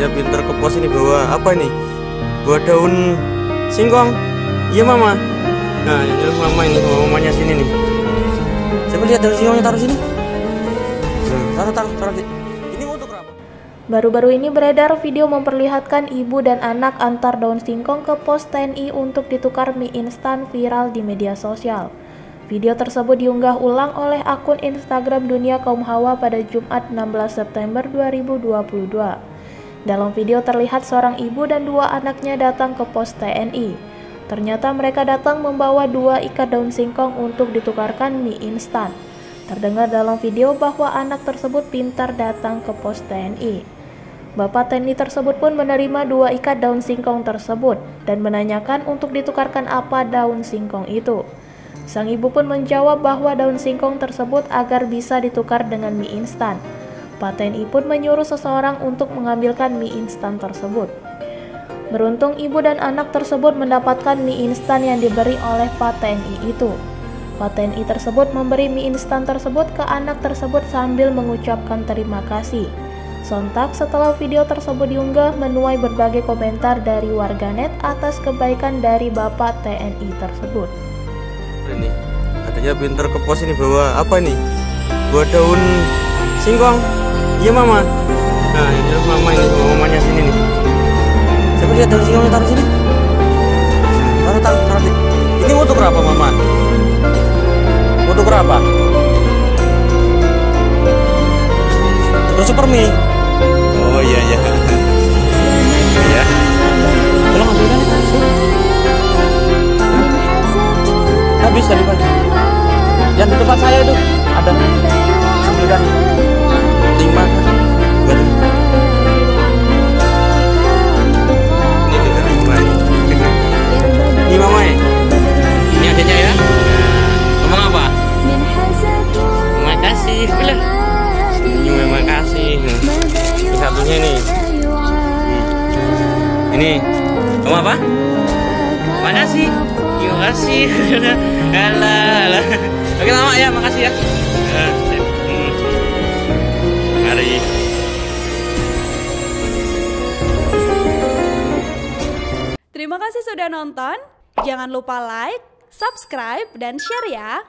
Adanya pinter ke pos ini bawa apa ini? Bawa daun singkong. Iya mama. Nah ini mama ini, mamanya sini nih. Coba lihat daun singkongnya, taruh sini. Taruh. Ini untuk apa? Baru-baru ini beredar video memperlihatkan ibu dan anak antar daun singkong ke pos TNI untuk ditukar mie instan viral di media sosial. Video tersebut diunggah ulang oleh akun Instagram Dunia Kaum Hawa pada Jumat 16 September 2022. Dalam video terlihat seorang ibu dan dua anaknya datang ke pos TNI. Ternyata mereka datang membawa 2 ikat daun singkong untuk ditukarkan mie instan. Terdengar dalam video bahwa anak tersebut pintar datang ke pos TNI. Bapak TNI tersebut pun menerima 2 ikat daun singkong tersebut dan menanyakan untuk ditukarkan apa daun singkong itu. Sang ibu pun menjawab bahwa daun singkong tersebut agar bisa ditukar dengan mie instan. Pak TNI pun menyuruh seseorang untuk mengambilkan mie instan tersebut. Beruntung ibu dan anak tersebut mendapatkan mie instan yang diberi oleh Pak TNI itu. Pak TNI tersebut memberi mie instan tersebut ke anak tersebut sambil mengucapkan terima kasih. Sontak setelah video tersebut diunggah, menuai berbagai komentar dari warganet atas kebaikan dari Bapak TNI tersebut. Ini katanya pinter ke pos ini bawa apa ini? Bawa daun singkong. Iya mama. Nah ini mama ini, mamanya sini nih. Coba lihat daun singkongnya, taruh sini. Taruh. Ini untuk apa mama? Untuk apa? Untuk super mie. Oh iya. Iya. Tolong ambilkan ya. Habis tadi pagi. Yang di tempat saya itu ada. Ambilkan 5. Ini mama ya. Ini adanya ya. Ngomong apa? Terima kasih. Terima kasih. Ini satunya ini. Ini. Ngomong apa? Makasih. Terima kasih. Alah. Oke lama ya, makasih ya. Mari. Terima kasih sudah nonton. Jangan lupa like, subscribe, dan share ya.